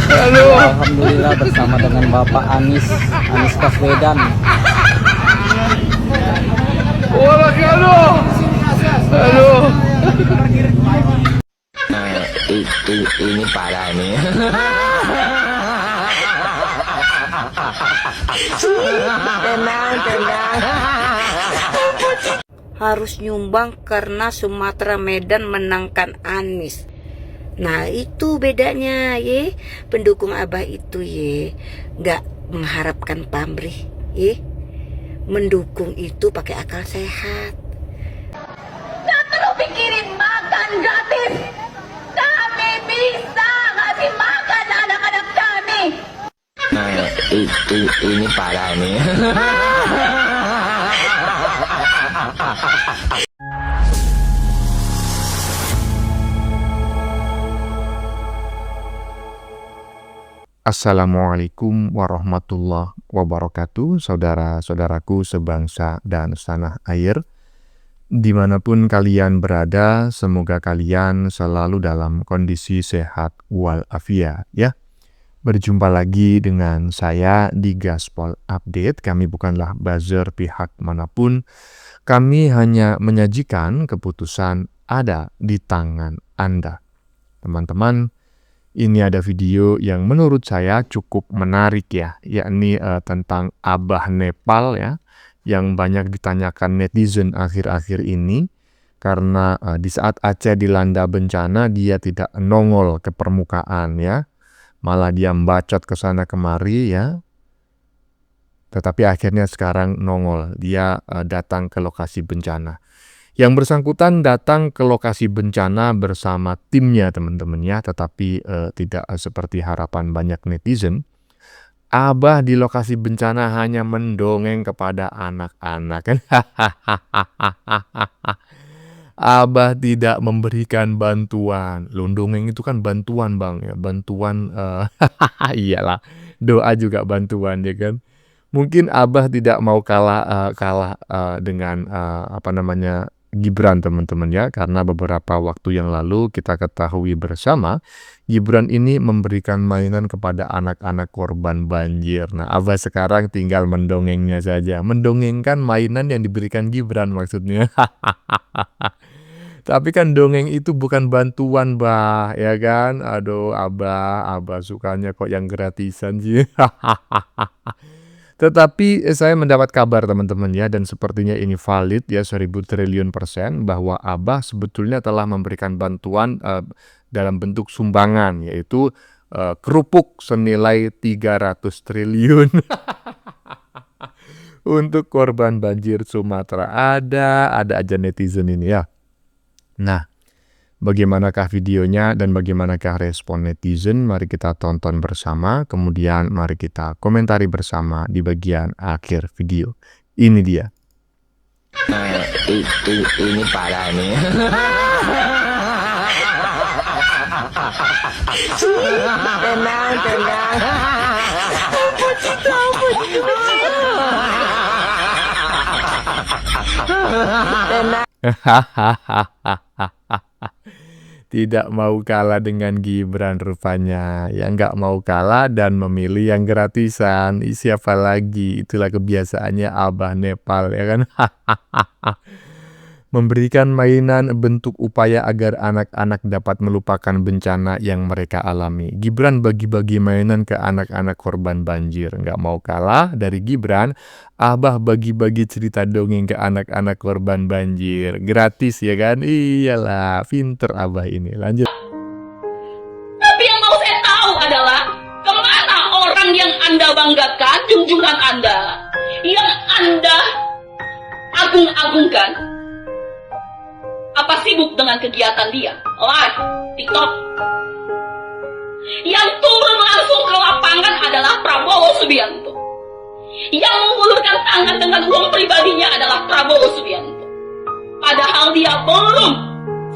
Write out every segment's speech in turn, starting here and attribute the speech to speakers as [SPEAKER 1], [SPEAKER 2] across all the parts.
[SPEAKER 1] Alhamdulillah bersama dengan Bapak Anies Baswedan.
[SPEAKER 2] Ini parah nih. Tenang.
[SPEAKER 3] Harus nyumbang karena Sumatera Medan menangkan Anies. Nah itu bedanya ye, pendukung Abah itu ye, nggak mengharapkan pamrih ye, mendukung itu pakai akal sehat.
[SPEAKER 4] Gak perlu pikirin makan gratis, kami bisa ngasih makan anak-anak kami.
[SPEAKER 2] Ini parah nih.
[SPEAKER 5] Assalamualaikum warahmatullahi wabarakatuh, saudara-saudaraku sebangsa dan setanah air. Dimanapun kalian berada, semoga kalian selalu dalam kondisi sehat walafiat ya. Berjumpa lagi dengan saya di Gaspol Update. Kami bukanlah buzzer pihak manapun. Kami hanya menyajikan keputusan ada di tangan Anda. Teman-teman, ini ada video yang menurut saya cukup menarik ya, yakni tentang Abah Nepal ya, yang banyak ditanyakan netizen akhir-akhir ini, karena di saat Aceh dilanda bencana dia tidak nongol ke permukaan ya, malah dia membacot ke sana kemari ya, tetapi akhirnya sekarang nongol, dia datang ke lokasi bencana. Yang bersangkutan datang ke lokasi bencana bersama timnya teman-teman ya, tetapi tidak seperti harapan banyak netizen. Abah di lokasi bencana hanya mendongeng kepada anak-anak kan. Abah tidak memberikan bantuan. Loh, dongeng itu kan bantuan bang ya, bantuan iyalah, doa juga bantuan ya kan. Mungkin Abah tidak mau kalah dengan Gibran teman-teman ya, karena beberapa waktu yang lalu kita ketahui bersama Gibran ini memberikan mainan kepada anak-anak korban banjir. Nah, Abah sekarang tinggal mendongengnya saja, mendongengkan mainan yang diberikan Gibran maksudnya. Tapi kan dongeng itu bukan bantuan bah, ya kan? Aduh Abah sukanya kok yang gratisan sih. Tetapi saya mendapat kabar teman-teman ya, dan sepertinya ini valid ya 1000 triliun %, bahwa Abah sebetulnya telah memberikan bantuan dalam bentuk sumbangan, yaitu kerupuk senilai 300 triliun untuk korban banjir Sumatera. Ada aja netizen ini ya. Nah, bagaimanakah videonya dan bagaimanakah respon netizen? Mari kita tonton bersama, kemudian mari kita komentari bersama di bagian akhir video. Ini dia.
[SPEAKER 2] Ini parah nih. Tenang.
[SPEAKER 5] Tidak mau kalah dengan Gibran rupanya, yang nggak mau kalah dan memilih yang gratisan. Siapa lagi? Itulah kebiasaannya Abah Nepal ya kan. Memberikan mainan bentuk upaya agar anak-anak dapat melupakan bencana yang mereka alami. Gibran bagi-bagi mainan ke anak-anak korban banjir. Nggak mau kalah dari Gibran, Abah bagi-bagi cerita dongeng ke anak-anak korban banjir. Gratis ya kan? Iyalah, pinter Abah ini. Lanjut.
[SPEAKER 4] Tapi yang mau saya tahu adalah kemana orang yang Anda banggakan, junjungan Anda, yang Anda agung-agungkan. Apa sibuk dengan kegiatan dia? Live, TikTok. Yang turun langsung ke lapangan adalah Prabowo Subianto. Yang mengulurkan tangan dengan uang pribadinya adalah Prabowo Subianto. Padahal dia belum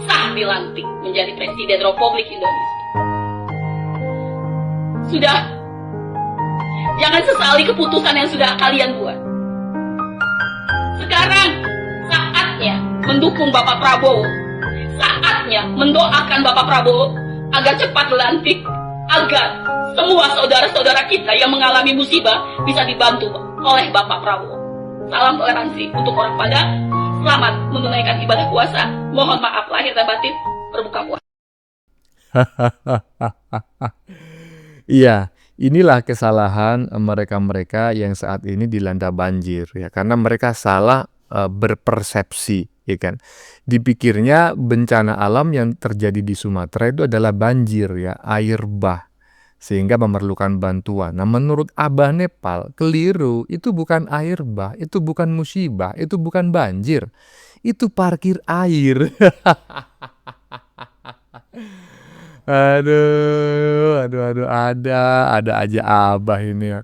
[SPEAKER 4] sah dilantik menjadi Presiden Republik Indonesia. Sudah, jangan sesali keputusan yang sudah kalian buat. Sekarang saatnya mendukung Bapak Prabowo. Saatnya mendoakan Bapak Prabowo agar cepat dilantik, agar semua saudara-saudara kita yang mengalami musibah bisa dibantu oleh Bapak Prabowo. Salam toleransi untuk orang Padang. Selamat menunaikan ibadah puasa. Mohon maaf lahir dan batin. Berbuka puasa.
[SPEAKER 5] Iya, inilah kesalahan mereka-mereka yang saat ini dilanda banjir ya, karena mereka salah berpersepsi, ya kan. Dipikirnya bencana alam yang terjadi di Sumatera itu adalah banjir ya, air bah, sehingga memerlukan bantuan. Nah, menurut Abah Nepal, keliru. Itu bukan air bah, itu bukan musibah, itu bukan banjir. Itu parkir air. Aduh, ada aja Abah ini ya.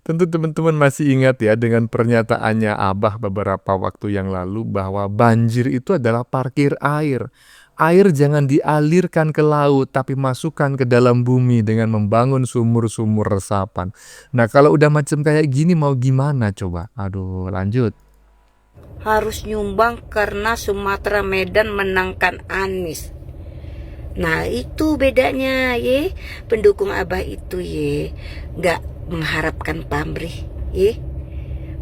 [SPEAKER 5] Tentu teman-teman masih ingat ya dengan pernyataannya Abah beberapa waktu yang lalu bahwa banjir itu adalah parkir air. Air jangan dialirkan ke laut, tapi masukkan ke dalam bumi dengan membangun sumur-sumur resapan. Nah, kalau udah macam kayak gini mau gimana coba? Aduh, lanjut.
[SPEAKER 3] Harus nyumbang karena Sumatera Medan menangkan Anies. Nah, itu bedanya ye. Pendukung Abah itu ye nggak mengharapkan pamrih ye.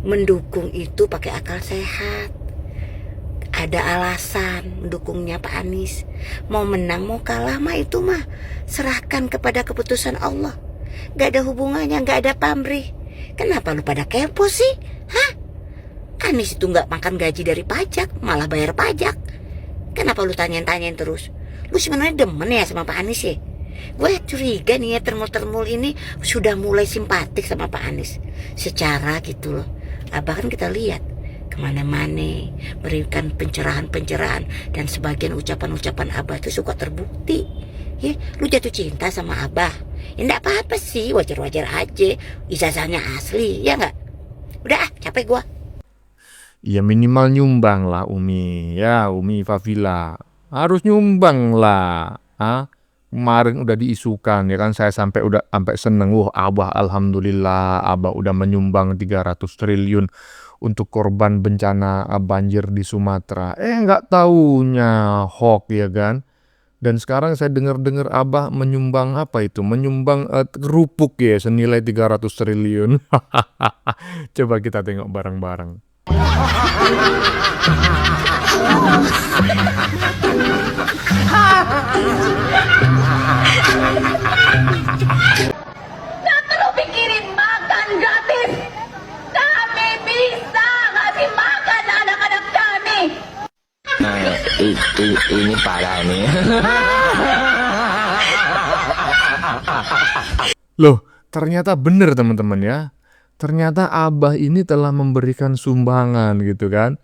[SPEAKER 3] Mendukung itu pakai akal sehat. Ada alasan mendukungnya Pak Anies. Mau menang mau kalah mah itu mah serahkan kepada keputusan Allah. Gak ada hubungannya, gak ada pamrih. Kenapa lu pada kepo sih? Hah? Anies itu gak makan gaji dari pajak, malah bayar pajak. Kenapa lu tanyain-tanyain terus? Lu sebenarnya demen ya sama Pak Anies ya? Gue curiga nih ya, termul-termul ini sudah mulai simpatik sama Pak Anies. Secara gitu loh. Abah kan kita lihat kemana-mana berikan pencerahan-pencerahan, dan sebagian ucapan-ucapan Abah itu suka terbukti. Ya, lu jatuh cinta sama Abah, ya enggak apa-apa sih, wajar-wajar aja. Ijazahnya asli, ya enggak? Udah capek gua.
[SPEAKER 5] Ya minimal nyumbang lah Umi. Ya Umi Fafila harus nyumbang lah. Kemarin udah diisukan ya kan, saya sampai seneng. Abah alhamdulillah Abah udah menyumbang 300 triliun untuk korban bencana banjir di Sumatera. Nggak taunya hoax ya kan. Dan sekarang saya dengar Abah menyumbang apa itu? Menyumbang kerupuk ya senilai 300 triliun. Coba kita tengok bareng-bareng.
[SPEAKER 4] Gak perlu pikirin makan gratis. Kami bisa ngasih makan anak-anak kami.
[SPEAKER 2] Ini parah nih.
[SPEAKER 5] Loh, ternyata benar teman-teman ya. Ternyata Abah ini telah memberikan sumbangan gitu kan.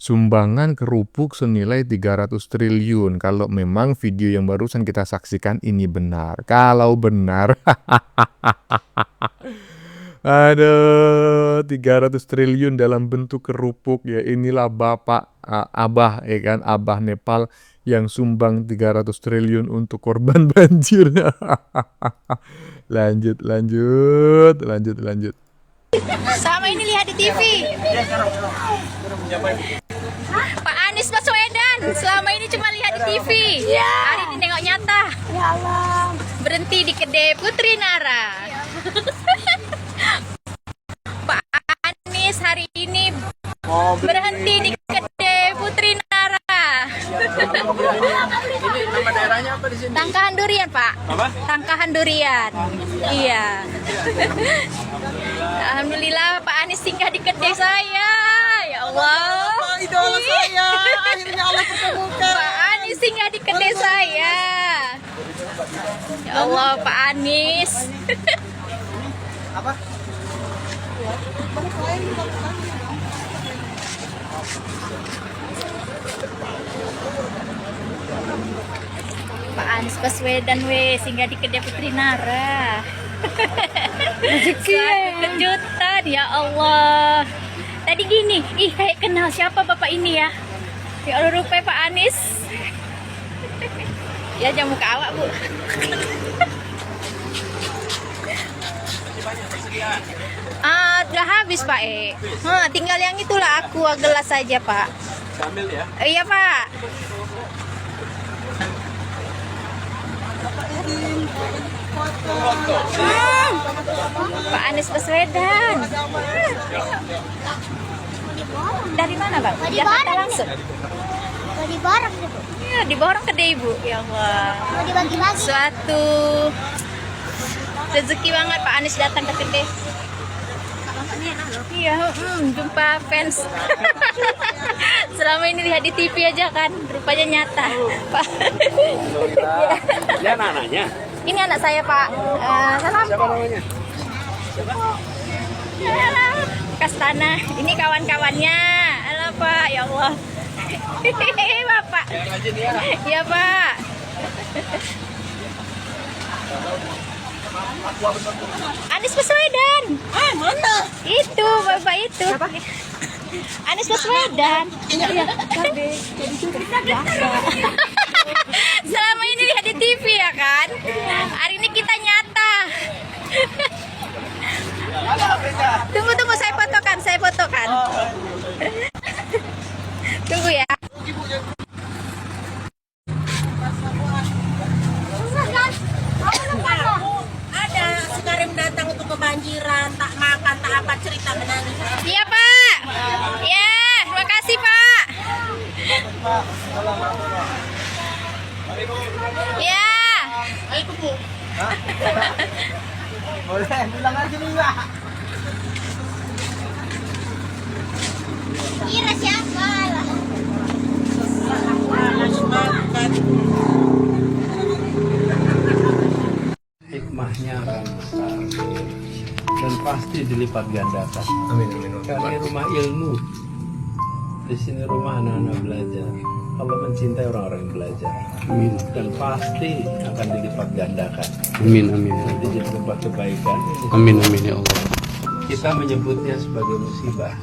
[SPEAKER 5] Sumbangan kerupuk senilai 300 triliun. Kalau memang video yang barusan kita saksikan ini benar. Kalau benar. Aduh, 300 triliun dalam bentuk kerupuk ya. Inilah Bapak Abah ya kan, Abah Nepal yang sumbang 300 triliun untuk korban banjir. Lanjut.
[SPEAKER 6] Sama ini lihat di TV. Pak Anies Baswedan selama ini cuma lihat di TV. Hari ini nengok nyata. Ya Allah. Berhenti di kedai Putri Nara. Pak Anies hari ini berhenti di kedai Putri Nara.
[SPEAKER 7] Ini nama daerahnya apa di sini?
[SPEAKER 6] Tangkahan Durian, Pak.
[SPEAKER 7] Apa?
[SPEAKER 6] Tangkahan Durian. Iya. Alhamdulillah Pak Anies singgah di kedai saya. Ya Allah.
[SPEAKER 7] Idola saya. Akhirnya Allah pertemukan.
[SPEAKER 6] Pak Anies singgah di kedai saya. Ya Allah, Pak Anies.
[SPEAKER 7] Apa?
[SPEAKER 6] Pak Anies Baswedan singgah di kedai Putri Nara. Suatu kejutan, ya Allah. Tadi gini, kayak kenal siapa bapak ini ya. Ya Allah, rupanya Pak Anies. Ya jamu muka awak, Bu. Udah habis Pak tinggal yang itulah aqua gelas saja Pak.
[SPEAKER 7] Sambil ya.
[SPEAKER 6] Iya Pak. Pak Anies Baswedan. Dari mana Bang? Jakarta langsung.
[SPEAKER 8] Mau diborong nih, Bu.
[SPEAKER 6] Ya, diborong ke Ibu. Ya Allah.
[SPEAKER 8] Mau dibagi-bagi.
[SPEAKER 6] Suatu rezeki banget Pak Anies datang ke sini. Iya, jumpa fans. Selama ini lihat di TV aja kan, rupanya nyata. Pak.
[SPEAKER 7] Dia anaknya.
[SPEAKER 6] Ini anak saya Pak. Salam.
[SPEAKER 7] Siapa namanya?
[SPEAKER 6] Kastana. Ini kawan-kawannya. Halo Pak, ya Allah. Bapak. Iya Pak. Anies Baswedan.
[SPEAKER 8] Mana?
[SPEAKER 6] Itu Bapak itu. Anies Baswedan. Iya. Selama ini lihat di TV ya kan. Hari ini kita nyata. Tunggu saya fotokan. Tunggu ya.
[SPEAKER 8] Ada sekarang datang untuk kebanjiran, tak makan, tak apa, cerita menangis.
[SPEAKER 6] Iya Pak. Ya, terima kasih Pak. Ya.
[SPEAKER 8] Itu Bu.
[SPEAKER 7] Boleh, bilang aja nih Mbak.
[SPEAKER 8] Kira siapa lah?
[SPEAKER 9] Hikmahnya akan besar dan pasti dilipat gandakan.
[SPEAKER 7] Amin.
[SPEAKER 9] Karena ini rumah ilmu, di sini rumah anak-anak belajar. Allah mencintai orang-orang yang belajar.
[SPEAKER 7] Amin.
[SPEAKER 9] Dan pasti akan dilipat gandakan.
[SPEAKER 7] Amin.
[SPEAKER 9] Nanti jadi tempat kebaikan.
[SPEAKER 7] Amin ya Allah.
[SPEAKER 9] Kita menyebutnya sebagai musibah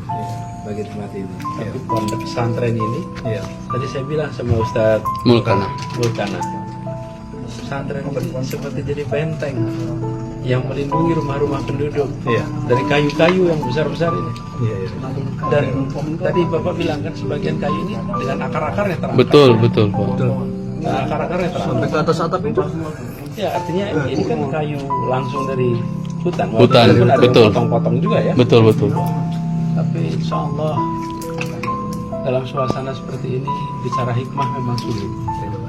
[SPEAKER 9] bagi tempat ini. Tapi pondok pesantren ini, tadi saya bilang sama Ustadz
[SPEAKER 7] Mulkana.
[SPEAKER 9] Pesantren ini seperti jadi benteng yang melindungi rumah-rumah penduduk dari kayu-kayu yang besar-besar ini. Dan tadi Bapak bilang kan sebagian kayu ini dengan akar-akarnya terangkat.
[SPEAKER 7] Betul Pak.
[SPEAKER 9] Nah, akar-akarnya terangkat.
[SPEAKER 7] Sampai ke atas atap itu.
[SPEAKER 9] Ya, artinya ini kan kayu langsung dari hutan.
[SPEAKER 7] Hutan,
[SPEAKER 9] Walaupun ada
[SPEAKER 7] betul.
[SPEAKER 9] potong-potong juga ya.
[SPEAKER 7] Betul.
[SPEAKER 9] Tapi insya Allah dalam suasana seperti ini bicara hikmah memang sulit.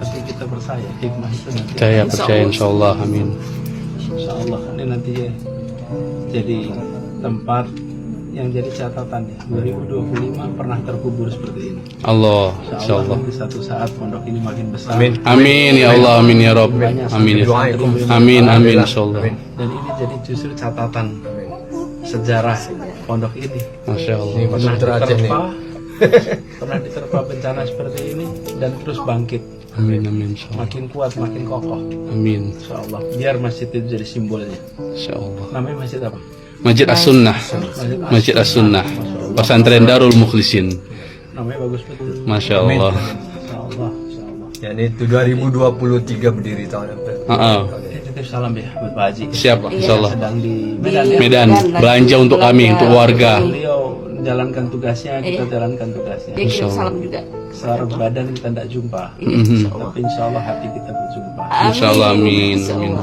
[SPEAKER 9] Tapi kita percaya hikmah itu nanti.
[SPEAKER 7] Saya percaya insya Allah. Amin.
[SPEAKER 9] Insya Allah ini nanti jadi tempat yang jadi catatan ya. 2025 pernah terkubur seperti ini.
[SPEAKER 7] Allah.
[SPEAKER 9] Insya Allah nanti satu saat pondok ini makin besar.
[SPEAKER 7] Amin ya Allah. Amin ya Rob. Amin ya. Amin insya Allah.
[SPEAKER 9] Dan ini jadi justru catatan sejarah pondok ini.
[SPEAKER 7] Masya Allah.
[SPEAKER 9] Pernah diterpa bencana seperti ini dan terus bangkit.
[SPEAKER 7] Amin insya Allah.
[SPEAKER 9] Makin kuat, makin kokoh.
[SPEAKER 7] Amin
[SPEAKER 9] Insya Allah. Biar masjid itu jadi simbolnya.
[SPEAKER 7] insya Allah.
[SPEAKER 9] Namanya masjid apa?
[SPEAKER 7] Masjid As-Sunnah. Masjid As-Sunnah. Pesantren Darul Mukhlisin.
[SPEAKER 9] Namanya bagus betul.
[SPEAKER 7] Masya Allah.
[SPEAKER 9] Insya Allah. Insya Allah.
[SPEAKER 10] Ya ini itu 2023 berdiri tahun depan.
[SPEAKER 9] Titip salam ya buat Pak Haji.
[SPEAKER 7] Siap, insya Allah.
[SPEAKER 9] Sedang di Medan. Ya?
[SPEAKER 7] Medan, belanja untuk kami, untuk warga.
[SPEAKER 9] Beliau jalankan tugasnya, kita jalankan tugasnya.
[SPEAKER 3] Dia kirim salam juga.
[SPEAKER 9] Secara badan kita tidak jumpa, tapi insya Allah hati kita berjumpa.
[SPEAKER 7] Insya Allah, amin. Amin.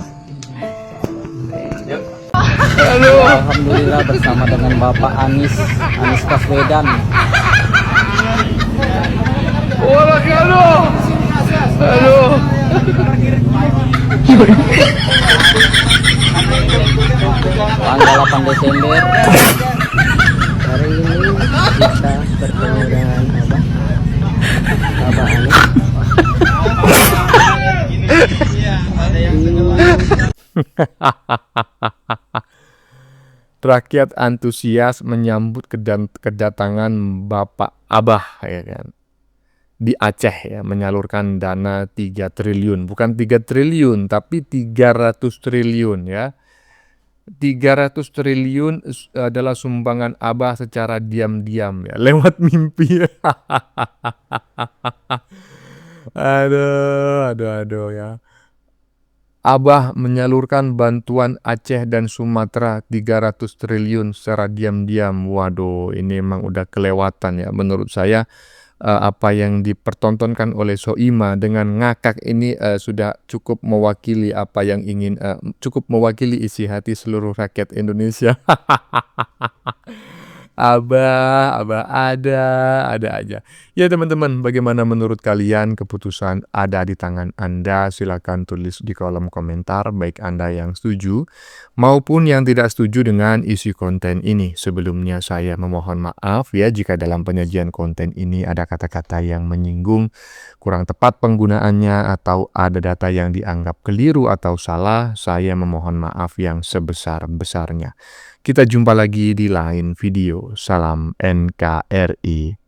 [SPEAKER 1] Alhamdulillah bersama dengan Bapak Anies Baswedan. Tanggal 8 Desember hari ini kita bertemu dengan Bapak Anies.
[SPEAKER 5] Rakyat antusias menyambut kedatangan Bapak Abah ya kan. Di Aceh ya, menyalurkan dana 3 triliun, bukan 3 triliun tapi 300 triliun ya. 300 triliun adalah sumbangan Abah secara diam-diam ya, lewat mimpi. Aduh ya. Abah menyalurkan bantuan Aceh dan Sumatera 300 triliun secara diam-diam. Waduh, ini emang udah kelewatan ya menurut saya. apa yang dipertontonkan oleh Soima dengan ngakak ini sudah cukup mewakili apa yang ingin cukup mewakili isi hati seluruh rakyat Indonesia. Abah ada aja. Ya teman-teman, bagaimana menurut kalian? Keputusan ada di tangan Anda. Silakan tulis di kolom komentar, baik Anda yang setuju maupun yang tidak setuju dengan isi konten ini. Sebelumnya saya memohon maaf ya jika dalam penyajian konten ini ada kata-kata yang menyinggung, kurang tepat penggunaannya, atau ada data yang dianggap keliru atau salah. Saya memohon maaf yang sebesar-besarnya. Kita jumpa lagi di lain video. Salam NKRI.